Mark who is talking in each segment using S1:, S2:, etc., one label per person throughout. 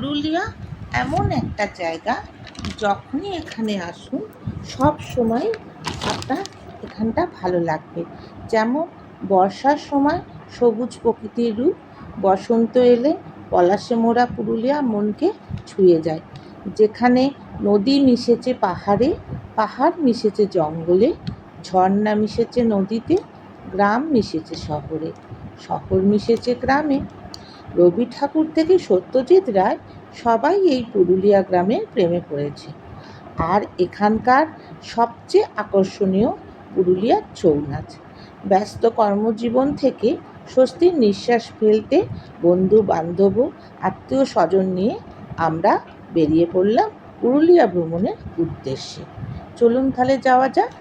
S1: পুরুলিয়া এমন একটা জায়গা, যখনই এখানে আসুন সব সময় আপনার এখানটা ভালো লাগবে। যেমন বর্ষার সময় সবুজ প্রকৃতির রূপ, বসন্ত এলে পলাশে মোড়া পুরুলিয়া মনকে ছুঁয়ে যায়। যেখানে নদী মিশেছে পাহাড়ে, পাহাড় মিশেছে জঙ্গলে, ঝর্ণা মিশেছে নদীতে, গ্রাম মিশেছে শহরে, শহর মিশেছে গ্রামে। রবি ঠাকুর থেকে সত্যজিৎ রায় সবাই এই পুরুলিয়া গ্রামের প্রেমে পড়েছে। আর এখানকার সবচেয়ে আকর্ষণীয় পুরুলিয়ার ছৌ নাচ। ব্যস্ত কর্মজীবন থেকে স্বস্তির নিঃশ্বাস ফেলতে বন্ধু বান্ধব আত্মীয় স্বজন নিয়ে আমরা বেরিয়ে পড়লাম পুরুলিয়া ভ্রমণের উদ্দেশ্যে। চলুন তাহলে যাওয়া যাক।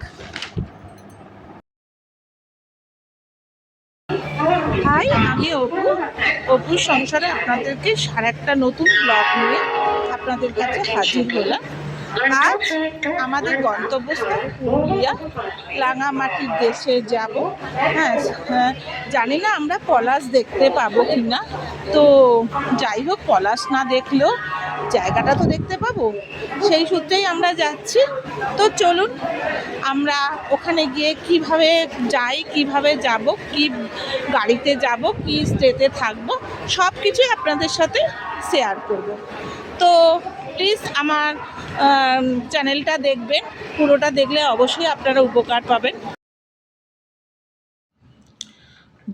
S1: হাই, আমি অপুর সংসারে আপনাদেরকে আরেকটা নতুন ব্লগ নিয়ে আপনাদের কাছে হাজির হলাম। আজ আমাদের গন্তব্যস্থল পুরুলিয়া, রাঙামাটির দেশে যাব। হ্যাঁ, জানি না আমরা পলাশ দেখতে পাবো কি না, তো যাই হোক, পলাশ না দেখলেও জায়গাটা তো দেখতে পাবো, সেই সূত্রেই আমরা যাচ্ছি। তো চলুন আমরা ওখানে গিয়ে কিভাবে যাই, কিভাবে যাব, কি গাড়িতে যাব, কি স্টেতে থাকবো, সব কিছুই আপনাদের সাথে শেয়ার করব। তো প্লিজ আমার চ্যানেলটা দেখবেন, পুরোটা দেখলে অবশ্যই আপনারা উপকার পাবেন।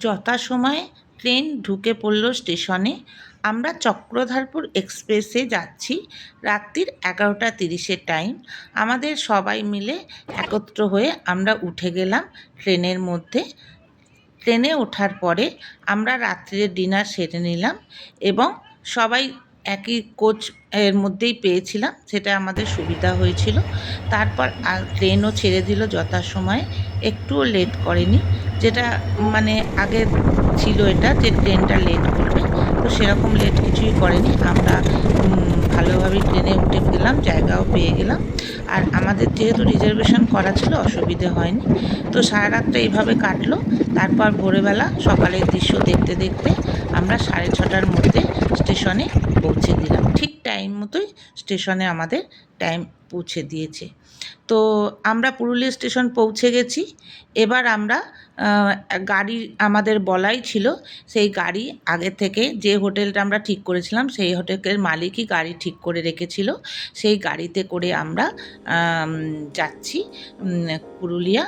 S1: যথাসময়ে ট্রেন ঢুকে পড়ল স্টেশনে। আমরা চক্রধরপুর এক্সপ্রেসে যাচ্ছি। রাত্রির 11:30 টাইম। আমাদের সবাই মিলে একত্র হয়ে আমরা উঠে গেলাম ট্রেনের মধ্যে। ট্রেনে ওঠার পরে আমরা রাত্রির ডিনার সেরে নিলাম এবং সবাই একই কোচ এর মধ্যেই পেয়েছিলাম, সেটা আমাদের সুবিধা হয়েছিল। তারপর ট্রেনও ছেড়ে দিল যথাসময়ে, একটুও লেট করেনি। যেটা মানে আগে ছিল এটা যে ট্রেনটা লেট করবে, তো সেরকম লেট কিছুই করেনি। আমরা ভালোভাবেই ট্রেনে উঠে গেলাম, জায়গাও পেয়ে গেলাম। আর আমাদের যেহেতু রিজার্ভেশন করা ছিল, অসুবিধে হয়নি। তো সারা রাতটা এইভাবে কাটলো। তারপর ভোরবেলা সকালের দৃশ্য দেখতে দেখতে আমরা 6:30টার মধ্যে স্টেশনে পৌঁছে দিলাম। ঠিক টাইম মতোই স্টেশনে আমাদের টাইম পৌঁছে দিয়েছে। তো আমরা পুরুলিয়া স্টেশন পৌঁছে গেছি। এবার আমরা গাড়ি আমাদের বলাই ছিল, সেই গাড়ি আগে থেকে যে হোটেলটা আমরা ঠিক করেছিলাম সেই হোটেলের মালিকই গাড়ি ঠিক করে রেখেছিল। সেই গাড়িতে করে আমরা যাচ্ছি পুরুলিয়া,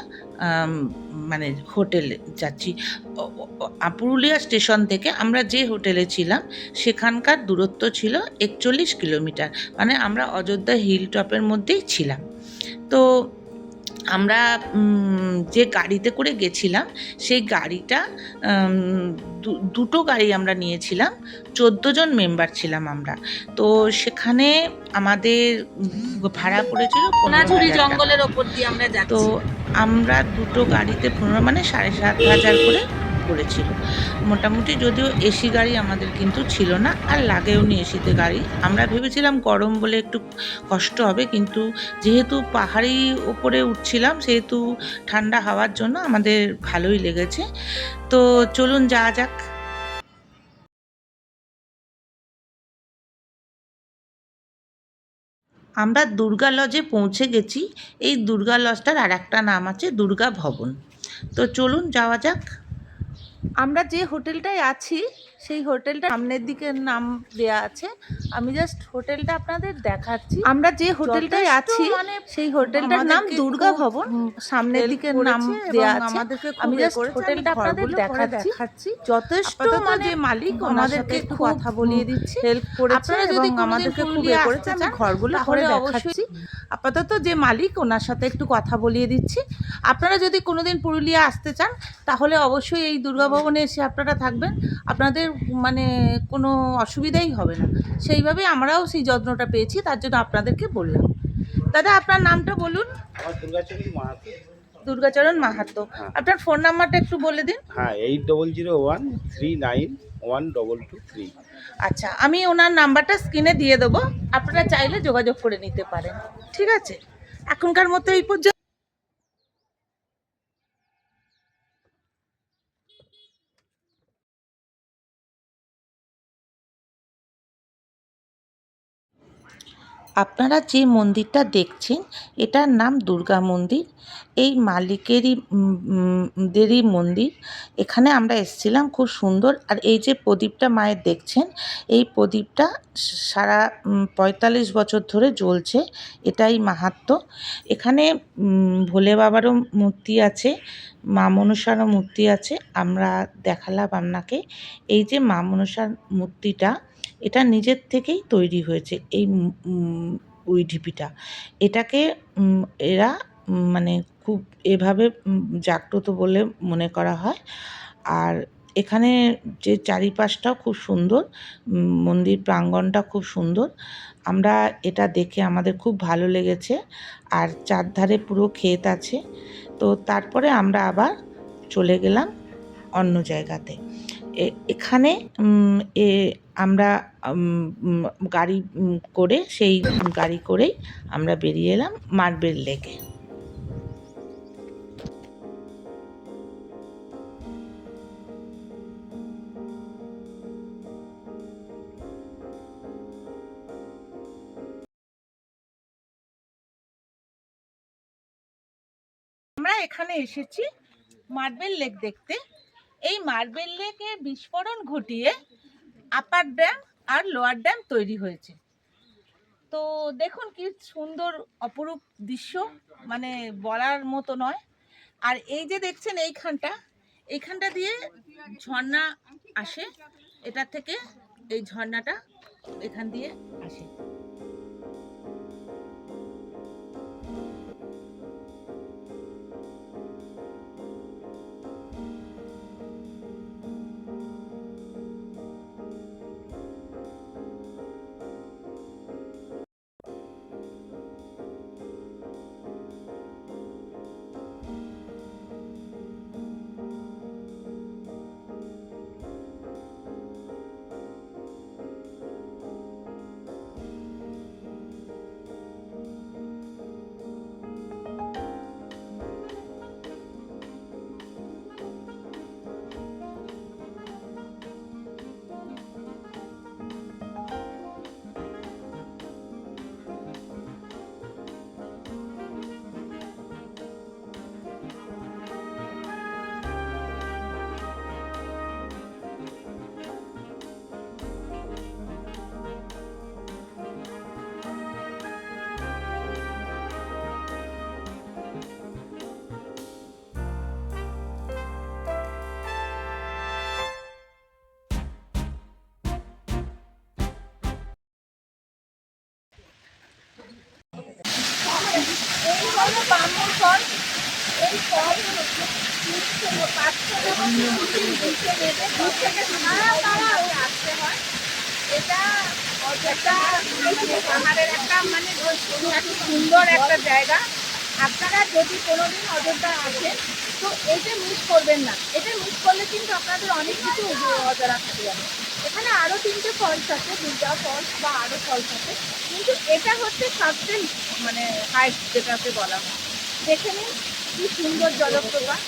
S1: মানে হোটেলে যাচ্ছি। পুরুলিয়া স্টেশন থেকে আমরা যে হোটেলে ছিলাম সেখানকার দূরত্ব ছিল 41 কিলোমিটার, মানে আমরা অযোধ্যা হিল টপের মধ্যেই ছিলাম। তো আমরা যে গাড়িতে করে গেছিলাম সেই গাড়িটা দুটো গাড়ি আমরা নিয়েছিলাম, 14 জন মেম্বার ছিলাম আমরা। তো সেখানে আমাদের ভাড়া পড়েছিল 15,000 জঙ্গলের ওপর দিয়ে আমরা যাচ্ছি। তো আমরা দুটো গাড়িতে 15 মানে 7,500 করে পড়েছিল মোটামুটি। যদিও এসি গাড়ি আমাদের কিন্তু ছিল না, আর লাগেও নি এসিতে গাড়ি। আমরা ভেবেছিলাম গরম বলে একটু কষ্ট হবে, কিন্তু যেহেতু পাহাড়ি ওপরে উঠছিলাম সেহেতু ঠান্ডা হাওয়ার জন্য আমাদের ভালোই লেগেছে। তো চলুন যাওয়া যাক। আমরা দুর্গা লজে পৌঁছে গেছি। এই দুর্গা লজটার আর একটা নাম আছে দুর্গা ভবন। তো চলুন যাওয়া যাক। আমরা যে হোটেলটায় আছি সেই হোটেলটা সামনের দিকে নাম দেয়া আছে। আমি জাস্ট হোটেলটা আপনাদের দেখাচ্ছি। আমরা যে হোটেলটায় আছি সেই হোটেলটার নাম দুর্গা ভবন, সামনের দিকে নাম দেয়া আছে। আমি জাস্ট হোটেলটা আপনাদের দেখাচ্ছি। যথেষ্ট যে মালিক আমাদেরকে একটু কথা বলিয়ে দিচ্ছি, হেল্প করেছে এবং আমাদেরকে খুব করেছে। আমি ঘরগুলো ঘরে দেখাচ্ছি। আপাতত যে মালিক ওনার সাথে একটু কথা বলিয়ে দিচ্ছি। আপনারা যদি কোনোদিন পুরুলিয়া আসতে চান তাহলে অবশ্যই এই দুর্গা ভবনে এসে আপনারা থাকবেন, আপনাদের মানে কোনো অসুবিধাই হবে না। সেইভাবেই আমরাও সেই যত্নটা পেয়েছি, তার জন্য আপনাদেরকে বললাম। দাদা, আপনার নামটা বলুন।
S2: আমার দুর্গাচরণ মাহাতো।
S1: দুর্গাচরণ মাহাতো। আপনার ফোন নাম্বারটা একটু বলে দিন।
S2: হ্যাঁ, 8001391223।
S1: আচ্ছা, আমি ওনার নাম্বারটা স্ক্রিনে দিয়ে দেবো, আপনারা চাইলে যোগাযোগ করে নিতে পারেন। ঠিক আছে, এখনকার মতো এই পর্যন্ত। আপনারা যে মন্দিরটা দেখছেন এটার নাম দুর্গা মন্দির। এই মালিকেরই দেরই মন্দির। এখানে আমরা এসেছিলাম, খুব সুন্দর। আর এই যে প্রদীপটা মায়ের দেখছেন, এই প্রদীপটা সারা ৪৫ বছর ধরে জ্বলছে, এটাই মাহাত্ম্য। এখানে ভোলে বাবারও মূর্তি আছে, মা মনসারও মূর্তি আছে। আমরা দেখালাম আপনাকে। এই যে মা মনসার মূর্তিটা, এটা নিজের থেকেই তৈরি হয়েছে, এই ওই ঢিপিটা। এটাকে এরা মানে খুব এভাবে জাগ্রত বলে মনে করা হয়। আর এখানে যে চারিপাশটাও খুব সুন্দর, মন্দির প্রাঙ্গণটা খুব সুন্দর। আমরা এটা দেখে আমাদের খুব ভালো লেগেছে। আর চারধারে পুরো ক্ষেত আছে। তো তারপরে আমরা আবার চলে গেলাম অন্য জায়গাতে। এখানে এ আমরা গাড়ি করে, সেই গাড়ি করেই আমরা বেরিয়ে এলাম মার্বেল লেকে। আমরা এখানে এসেছি মার্বেল লেক দেখতে। এই মার্বেল লেকে বিস্ফোরণ ঘটিয়ে আপার ড্যাম আর লোয়ার ড্যাম তৈরি হয়েছে। তো দেখুন কি সুন্দর অপরূপ দৃশ্য, মানে বলার মতো নয়। আর এই যে দেখছেন এইখানটা দিয়ে ঝর্ণা আসে, এটা থেকে এই ঝর্ণাটা এখান দিয়ে আসে। এই হলো বামুন ফল। এই ফল আসতে হয়। এটা পাহাড়ের একটা মানে সুন্দর একটা জায়গা। আপনারা যদি কোনোদিন অযোধ্যা আসেন তো এটা মিস করবেন না। এটা মিস করলে কিন্তু আপনাদের অনেক কিছু অজানা থাকে যাবে। এখানে আরও 3টে ফলস আছে, দুর্গা ফলস বা আরও ফলস আছে, কিন্তু এটা হচ্ছে সবচেয়ে মানে হাইট যেটাকে বলা হয়। দেখে নিন কি সুন্দর জলপ্রপাত।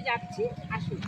S1: যাচ্ছি, আসুন।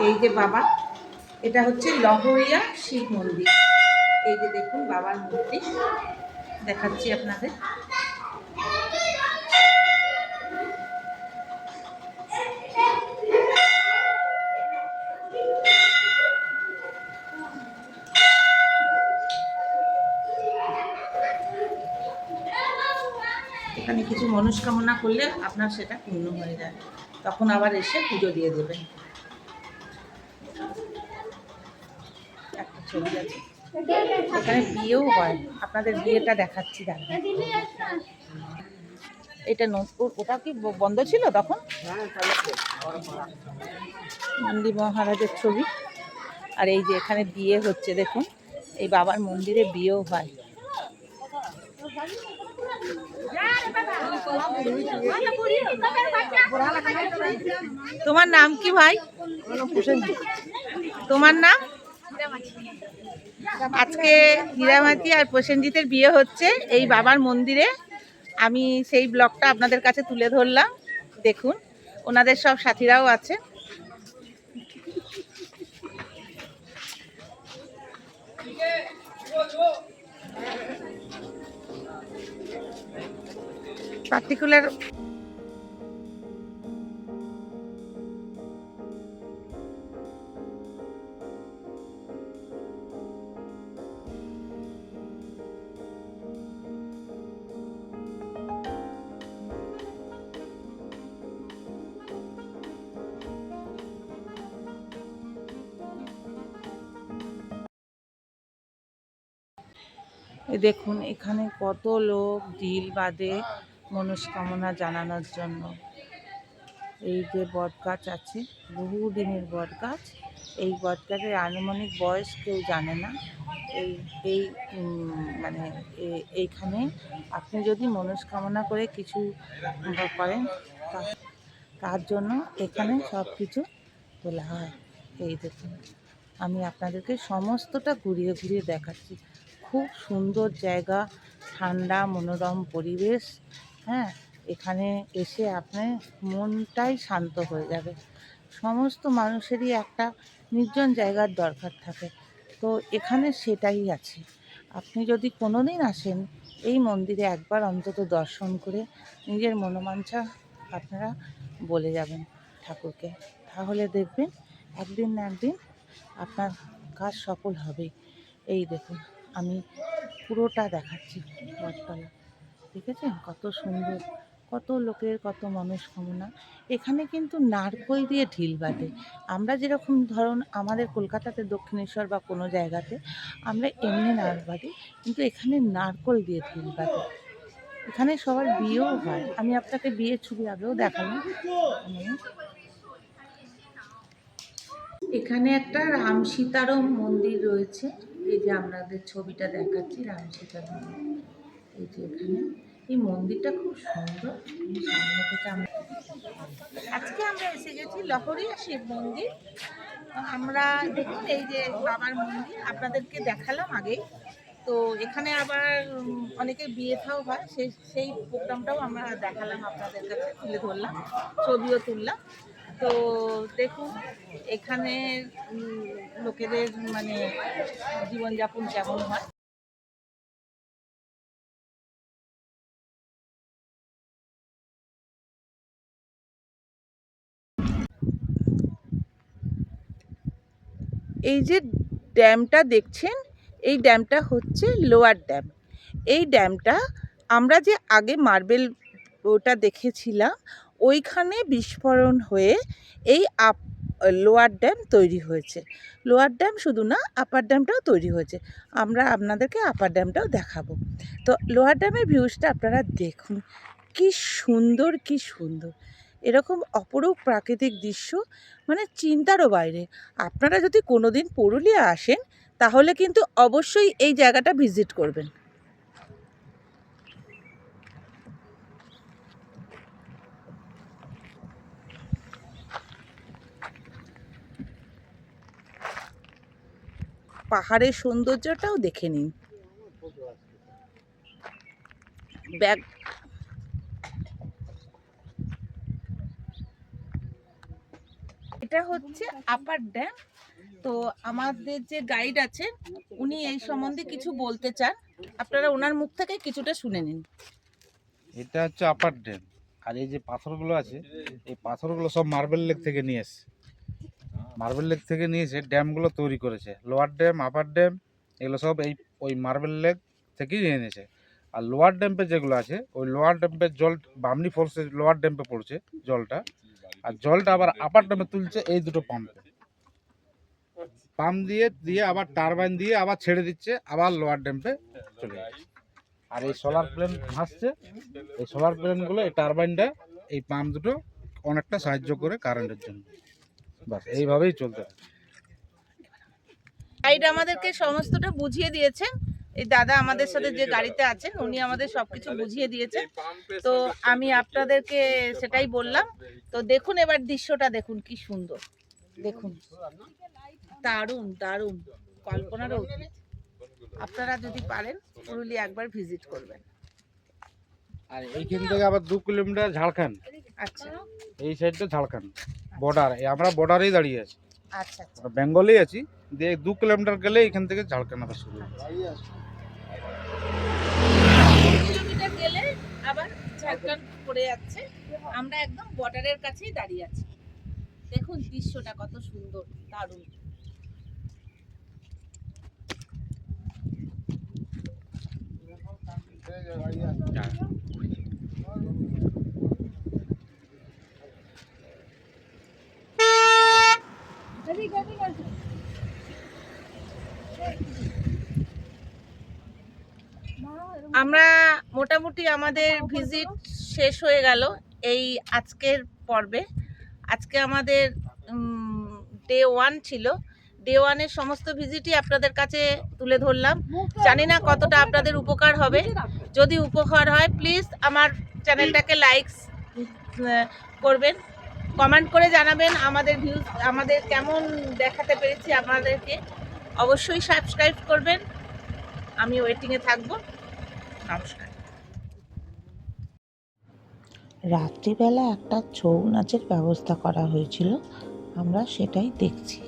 S1: এই যে বাবা, এটা হচ্ছে লহরিয়া শিব মন্দির। এই যে দেখুন বাবার মূর্তি, দেখাচ্ছি আপনাদের। এখানে কিছু মনস্কামনা করলে আপনার সেটা পূর্ণ হয়ে যায়, তখন আবার এসে পুজো দিয়ে দেবেন। একটা ছবি আছে, এখানে বিয়েও হয়, আপনাদের বিয়েটা দেখাচ্ছি দাঁড়ান। এটা ওটা কি বন্ধ ছিল তখন? নন্দী মহারাজের ছবি। আর এই যে এখানে বিয়ে হচ্ছে দেখুন, এই বাবার মন্দিরে বিয়েও হয়। তোমার নাম কি ভাই? তোমার নাম? আজকে হীরামাতি আর প্রসেনজিতের বিয়ে হচ্ছে এই বাবার মন্দিরে। আমি সেই ব্লগটা আপনাদের কাছে তুলে ধরলাম, দেখুন ওনাদের সব সাথীরাও আছে। পার্টিকুলার দেখুন এখানে কত লোক ঢিল বাঁধে মনস্কামনা জানানোর জন্য। এই যে বট গাছ আছে, বহু দিনের বট গাছ। এই বট গাছের আনুমানিক বয়স কেউ জানে না। এই এই মানে এইখানে আপনি যদি মনস্কামনা করে কিছু করেন, তার জন্য এখানে সব কিছু তোলা হয়। এই দেখুন, আমি আপনাদেরকে সমস্তটা ঘুরিয়ে ঘুরিয়ে দেখাচ্ছি। খুব সুন্দর জায়গা, ঠান্ডা মনোরম পরিবেশ। হ্যাঁ, এখানে এসে আপনার মনটাই শান্ত হয়ে যাবে। সমস্ত মানুষেরই একটা নির্জন জায়গার দরকার থাকে, তো এখানে সেটাই আছে। আপনি যদি কোনো দিন আসেন, এই মন্দিরে একবার অন্তত দর্শন করে নিজের মনোবাঞ্ছা আপনারা বলে যাবেন ঠাকুরকে, তাহলে দেখবেন একদিন না একদিন আপনার কাজ সফল হবে। এই দেখুন, আমি পুরোটা দেখাচ্ছি বটতলা, দেখেছেন কত সুন্দর, কত লোকের কত মনস্কামনা। এখানে কিন্তু নারকোল দিয়ে ঢিল বাঁধে। আমরা যেরকম ধরুন আমাদের কলকাতাতে দক্ষিণেশ্বর বা কোনো জায়গাতে আমরা এমনি নাড় বাঁধি, কিন্তু এখানে নারকোল দিয়ে ঢিল বাঁধে। এখানে সবার বিয়েও হয়, আমি আপনাকে বিয়ের ছবি আগেও দেখালাম। এখানে একটা রাম সীতারাম মন্দির রয়েছে, এই যে আপনাদের ছবিটা দেখাচ্ছি রাম সীতারাম। এই যে এখানে এই মন্দিরটা খুব সুন্দর। সামনে থেকে আজকে আমরা এসে গেছি লহরিয়া শিব মন্দির। আমরা দেখুন এই যে বাবার মন্দির আপনাদেরকে দেখালাম আগেই। তো এখানে আবার অনেকের বিয়ে থাও হয়, সেই প্রোগ্রামটাও আমরা দেখালাম, আপনাদের কাছে তুলে ধরলাম, ছবিও তুললাম। তো দেখুন এখানে লোকেদের মানে জীবনযাপন কেমন হয়। এই যে ড্যামটা দেখছেন, এই ড্যামটা হচ্ছে লোয়ার ড্যাম। এই ড্যামটা আমরা যে আগে মার্বেল ওটা দেখেছিলাম, ওইখানে বিস্ফোরণ হয়ে এই লোয়ার ড্যাম তৈরি হয়েছে। লোয়ার ড্যাম শুধু না, আপার ড্যামটাও তৈরি হয়েছে। আমরা আপনাদেরকে আপার ড্যামটাও দেখাবো। তো লোয়ার ড্যামের ভিউজটা আপনারা দেখুন, কি সুন্দর কি সুন্দর, এরকম অপরূপ প্রাকৃতিক দৃশ্য মানে চিন্তারও বাইরে। আপনারা যদি কোনো দিন পুরুলিয়া আসেন, তাহলে কিন্তু অবশ্যই এই জায়গাটা ভিজিট করবেন। পাহাড়ের সৌন্দর্যটাও দেখে নিন। ব্যাগ এটা হচ্ছে আপার ড্যাম। তো আমাদের যে গাইড আছেন উনি এই সম্বন্ধে কিছু বলতে চান, আপনারা ওনার মুখ থেকে কিছুটা শুনে নিন।
S2: এটা হচ্ছে আপার ড্যাম। আর এই যে পাথরগুলো আছে, এই পাথরগুলো সব মার্বেল লেক থেকে নিয়ে এসে, মার্বেল লেক থেকে নিয়ে এসে ড্যামগুলো তৈরি করেছে। লোয়ার ড্যাম, আপার ড্যাম, এগুলো সব ওই মার্বেল লেক থেকেই নিয়ে এনেছে। আর লোয়ার ড্যাম্পে যেগুলো আছে ওই লোয়ার ড্যাম্পের জল বামনি ফোর্সে লোয়ার ড্যাম্পে পড়ছে জলটা, আর জলটা আবার আপার ড্যামে তুলছে এই দুটো পাম্প দিয়ে দিয়ে আবার টারবাইন দিয়ে আবার ছেড়ে দিচ্ছে, আবার লোয়ার ড্যাম্পে চলে যাচ্ছে। আর এই সোলার প্লেন ভাসছে, এই সোলার প্লেনগুলো এই টারবাইনটা এই পাম্প দুটো অনেকটা সাহায্য করে কারেন্টের জন্য। বাস এইভাবেই চলতে থাকে।
S1: গাইড আমাদেরকে সমস্তটা বুঝিয়ে দিয়েছেন। এই দাদা আমাদের সাথে যে গাড়িতে আছেন উনি আমাদের সবকিছু বুঝিয়ে দিয়েছেন। তো আমি আপনাদেরকে সেটাই বললাম। তো দেখুন এবার দৃশ্যটা দেখুন কি সুন্দর, দেখুন দারুণ দারুণ, কল্পনারও অতীত। আপনারা যদি পারেন পুরুলিয়া একবার ভিজিট করবেন।
S2: আর এইখান থেকে আবার 2 কিলোমিটার ঝাড়খণ্ড,
S1: আচ্ছা
S2: এই সাইডটা ঝাড়খণ্ড বর্ডার, আমরা বর্ডারেই দাঁড়িয়ে আছি,
S1: আচ্ছা আচ্ছা।
S2: বেঙ্গলেই আছি। দিয়ে 2 কিলোমিটার গেলে এখান থেকে ঝাড়খণ্ড আবার শুরু হবে।
S1: 2 কিলোমিটার গেলে আবার ঝাড়খণ্ড পড়ে যাচ্ছে। আমরা একদম বর্ডারের কাছেই দাঁড়িয়ে আছি। দেখুন দৃশ্যটা কত সুন্দর, দারুণ। আমরা মোটামুটি আমাদের ভিজিট শেষ হয়ে গেল এই আজকের পর্বে। আজকে আমাদের ডে 1 ছিল। ডে 1-এর সমস্ত ভিজিটই আপনাদের কাছে তুলে ধরলাম। জানি না কতটা আপনাদের উপকার হবে। যদি উপকার হয় প্লিজ আমার চ্যানেলটাকে লাইকস করবেন, কমেন্ট করে জানাবেন আমাদের ভিউজ, আমাদের কেমন দেখাতে পেরেছি আপনাদেরকে। অবশ্যই সাবস্ক্রাইব করবেন। আমি ওয়েটিংয়ে থাকবো। নমস্কার। রাত্রিবেলা একটা ছৌ নাচের ব্যবস্থা করা হয়েছিল, আমরা সেটাই দেখছি।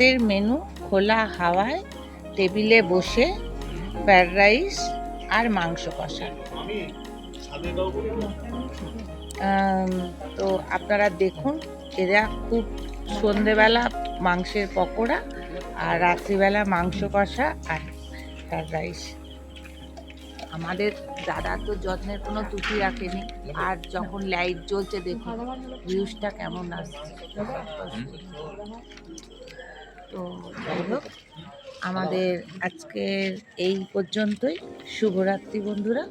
S1: রাতের মেনু খোলা হাওয়ায় টেবিলে বসে ফ্রায়েড রাইস আর মাংস কষা। তো আপনারা দেখুন, এরা খুব সন্ধেবেলা মাংসের পকোড়া আর রাত্রিবেলা মাংস কষা আর ফ্রায়েড রাইস। আমাদের দাদা তো যত্নের কোনো ত্রুটি রাখেনি। আর যখন লাইট জ্বলছে দেখুন ভিউজটা কেমন আসছে। তো যাই হোক, আমাদের আজকের এই পর্যন্তই। শুভরাত্রি বন্ধুরা।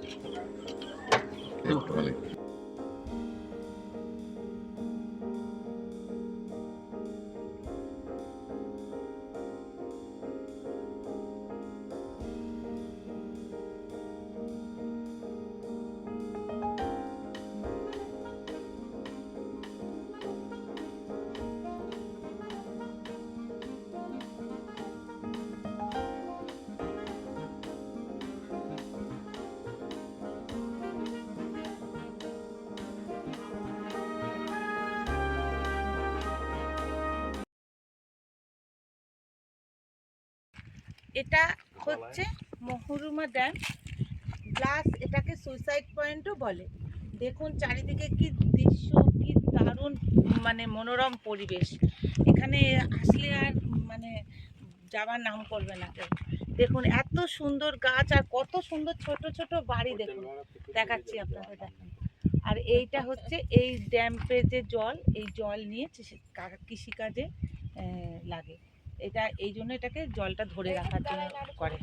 S1: এটা হচ্ছে মহরুমা ড্যাম, প্লাস এটাকে সুইসাইড পয়েন্টও বলে। দেখুন চারিদিকে কি দৃশ্য, কি দারুণ মানে মনোরম পরিবেশ। এখানে আসলে আর মানে যাবার নাম করবে না কেউ। দেখুন এত সুন্দর গাছ আর কত সুন্দর ছোট ছোট বাড়ি। দেখুন দেখাচ্ছি আপনাদের, দেখুন। আর এইটা হচ্ছে এই ড্যাম্পে যে জল, এই জল নিয়ে কৃষিকাজে লাগে। এটা এই জন্য এটাকে জলটা ধরে রাখার জন্য করে।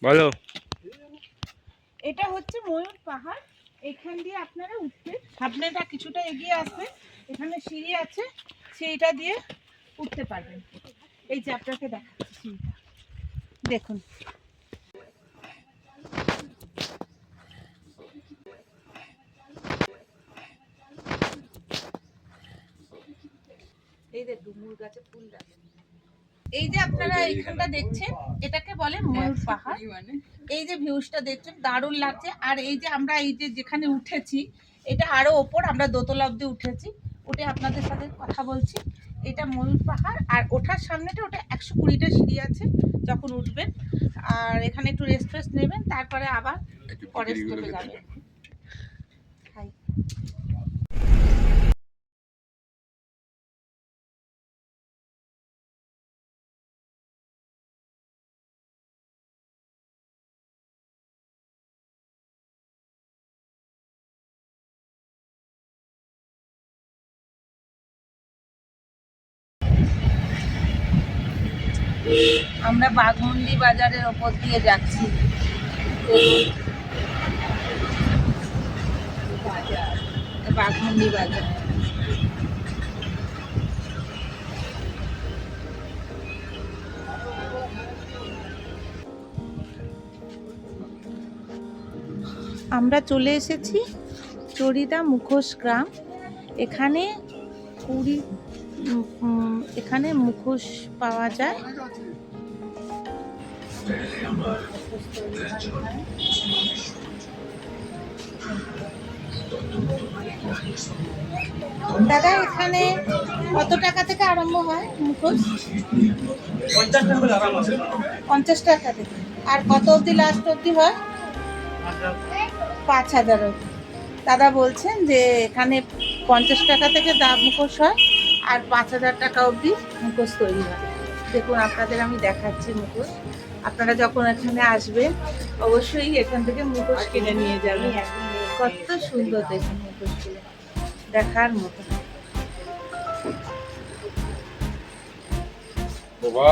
S3: বলো।
S1: এটা হচ্ছে ময়ূর পাহাড়। এখান দিয়ে আপনারা উঠবেন, আপনারা কিছুটা এগিয়ে আসবেন, এখানে সিঁড়ি আছে, সেইটা দিয়ে উঠতে পারবেন। এই যে আপনাকে দেখাচ্ছি সিঁড়িটা, দেখুন। এই যে ডুমুর গাছে ফুল গাছ। এই যে আপনারা এইখানটা দেখছেন, এটাকে বলে ময়ূর পাহাড়। এই যে ভিউজটা দেখছেন দারুণ লাগছে। আর এই যে আমরা এই যে যেখানে উঠেছি, এটা আরো ওপর, আমরা দোতলা অব্দি উঠেছি, উঠে আপনাদের সাথে কথা বলছি। এটা ময়ূর পাহাড়। আর ওঠার সামনেটা ওটা 120টা সিঁড়ি আছে যখন উঠবেন। আর এখানে একটু রেস্ট ফেস্ট নেবেন, তারপরে আবার পরের স্টেপে যাবেন। আমরা বাঘমুন্ডি বাজারের ওপর দিয়ে যাচ্ছি। বাঘমুন্ডি বাজার। আমরা চলে এসেছি চরিদা মুখোশ গ্রাম। এখানে এখানে মুখোশ পাওয়া যায়। দাদা এখানে কত টাকা থেকে আরম্ভ হয় মুখোশ? 50 টাকা থেকে। আর কত অবধি লাস্ট অবধি হয়? 5000 অবধি। দাদা বলছেন যে এখানে 50 টাকা থেকে দাম মুখোশ হয় আর 5000 টাকা অবধি মুখোশ তৈরি হয়। দেখুন আপনাদের আমি দেখাচ্ছি মুখোশ। আপনারা যখন এখানে আসবেন অবশ্যই এখান থেকে মুখোশ কিনে নিয়ে যাবেন। কত সুন্দর দেখুন মুখোশগুলো, দেখার মতো।
S2: বাবা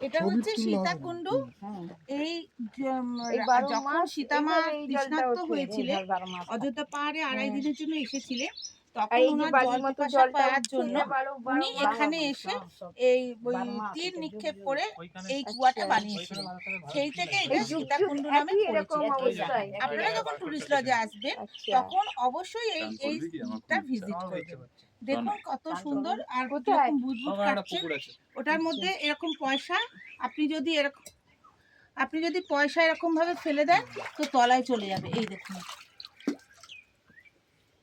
S1: এটা হচ্ছে সীতাকুণ্ড। এই যখন সীতামা তৃষ্ণার্ত হয়েছিলেন, অযোধ্যা পাহাড়ে 2.5 দিনের জন্য এসেছিলেন, তখন ওনার জল পিপাসা পাওয়ার জন্য উনি এখানে এসে এই ওই তীর নিক্ষেপ করে এই কুয়াটা বানিয়েছিলেন। সেই থেকে এটা সীতাকুণ্ড নামে পরিচিত। আপনারা যখন টুরিস্ট লজে আসবেন তখন অবশ্যই এইটা ভিজিট করবেন। দেখুন কত সুন্দর, আর এরকম বুদবুদ কাটছে ওটার মধ্যে এরকম পয়সা, আপনি যদি পয়সা এরকম ভাবে ফেলে দেন তো তলায় চলে যাবে। এই দেখুন,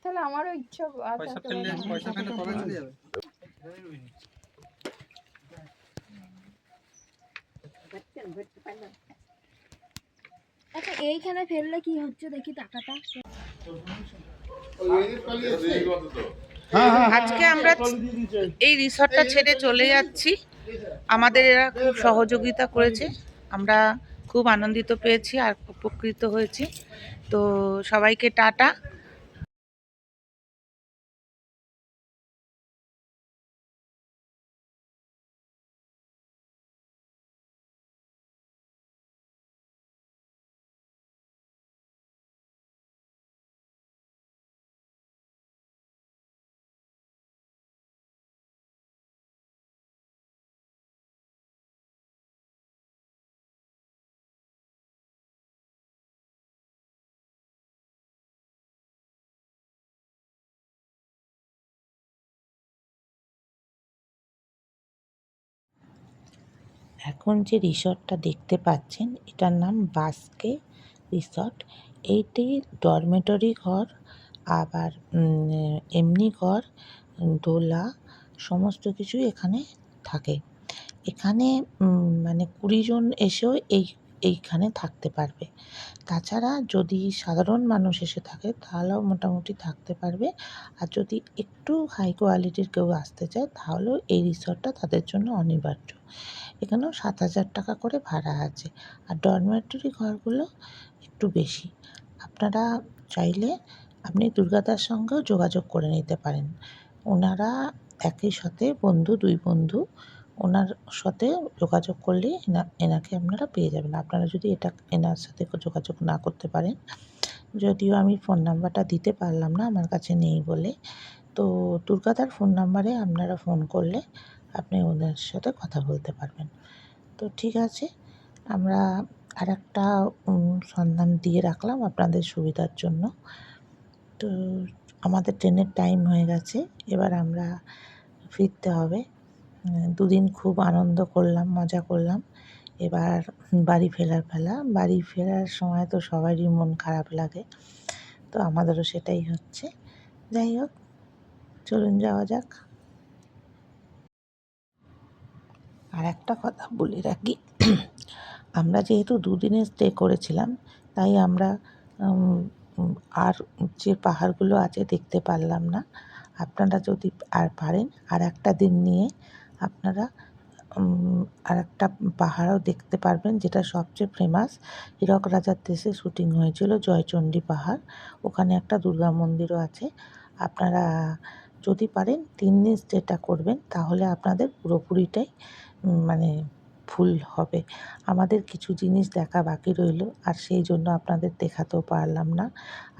S4: তাহলে আমারও ইচ্ছা
S2: পয়সা ফেললে তলায় চলে যাবে।
S4: আচ্ছা, এইখানে ফেললে কি হচ্ছে দেখি টাকাটা।
S1: আজকে আমরা এই রিসর্টটা ছেড়ে চলে যাচ্ছি। আমাদের এরা খুব সহযোগিতা করেছে, আমরা খুব আনন্দিত পেয়েছি আর উপকৃত হয়েছি। তো সবাইকে টাটা। এখন যে রিসর্টটা দেখতে পাচ্ছেন এটার নাম বাস্কে রিসর্ট। এইটি ডরমেটরি ঘর, আবার এমনি ঘর, দোলা, সমস্ত কিছুই এখানে থাকে। এখানে মানে 20 জন এসেও এইখানে থাকতে পারবে। তাছাড়া যদি সাধারণ মানুষ এসে থাকে তাহলেও মোটামুটি থাকতে পারবে। আর যদি একটু হাই কোয়ালিটির কেউ আসতে চায় তাহলেও এই রিসর্টটা তাদের জন্য অনিবার্য। এখানেও 7,000 টাকা করে ভাড়া আছে, আর ডরমেটরি ঘরগুলো একটু বেশি। আপনারা চাইলে আপনি দুর্গাদার সঙ্গেও যোগাযোগ করে নিতে পারেন। ওনারা একই সাথে দুই বন্ধু, ওনার সাথে যোগাযোগ করলেই এনাকে আপনারা পেয়ে যাবেন। আপনারা যদি এনার সাথে যোগাযোগ না করতে পারেন, যদিও আমি ফোন নাম্বারটা দিতে পারলাম না, আমার কাছে নেই বলে, তো দুর্গাদার ফোন নাম্বারে আপনারা ফোন করলে আপনি ওদের সাথে কথা বলতে পারবেন। তো ঠিক আছে, আমরা আরেকটা সন্ধান দিয়ে রাখলাম আপনাদের সুবিধার জন্য। তো আমাদের ট্রেনের টাইম হয়ে গেছে, এবার আমরা ফিরতে হবে। 2 দিন খুব আনন্দ করলাম, মজা করলাম। এবার বাড়ি ফেরার পালা। বাড়ি ফেরার সময় তো সবারই মন খারাপ লাগে, তো আমাদেরও সেটাই হচ্ছে। যাই হোক, চলুন যাওয়া যাক। আর একটা কথা বলে রাখি, আমরা যেহেতু 2 দিনের স্টে করেছিলাম, তাই আমরা আর যে পাহাড়গুলো আছে দেখতে পারলাম না। আপনারা যদি পারেন আর একটা দিন নিয়ে আপনারা আরেকটা পাহাড়ও দেখতে পারবেন, যেটা সবচেয়ে ফেমাস। হীরক রাজার দেশে শুটিং হয়েছিল, জয়চণ্ডী পাহাড়। ওখানে একটা দুর্গা মন্দিরও আছে। আপনারা যদি পারেন 3 দিন স্টেটা করবেন, তাহলে আপনাদের পুরোপুরিটাই মানে ফুল হবে। আমাদের কিছু জিনিস দেখা বাকি রইল, আর সেই জন্য আপনাদের দেখাতেও পারলাম না।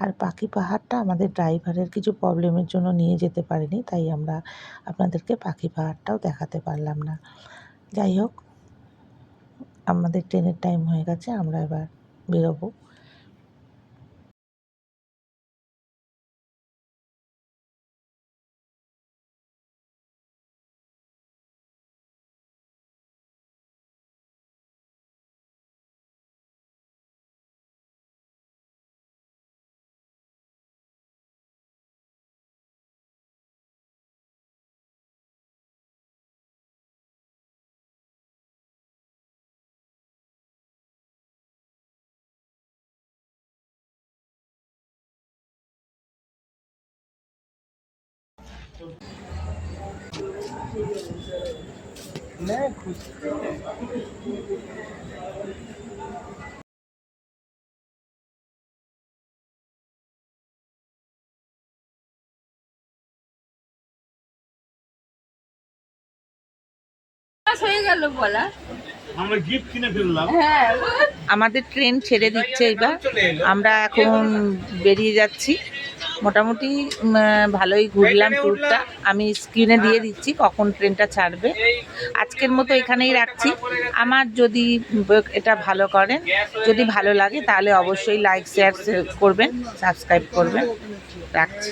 S1: আর বাকি পাহাড়টা আমাদের ড্রাইভারের কিছু প্রবলেমের জন্য নিয়ে যেতে পারিনি, তাই আমরা আপনাদেরকে বাকি পাহাড়টাও দেখাতে পারলাম না। যাই হোক, আমাদের ট্রেনের টাইম হয়ে গেছে, আমরা এবার বেরোবো।
S4: হয়ে গেল বলা,
S3: আমরা গিফট কিনে ফেললাম।
S4: হ্যাঁ
S1: আমাদের ট্রেন ছেড়ে দিচ্ছে, এবার আমরা এখন বেরিয়ে যাচ্ছি। মোটামুটি ভালোই ঘুরলাম ট্যুরটা। আমি স্ক্রিনে দিয়ে দিচ্ছি কখন ট্রেনটা ছাড়বে। আজকের মতো এখানেই রাখছি। আমার যদি এটা ভালো করেন, যদি ভালো লাগে তাহলে অবশ্যই লাইক শেয়ার করবেন, সাবস্ক্রাইব করবেন। রাখছি।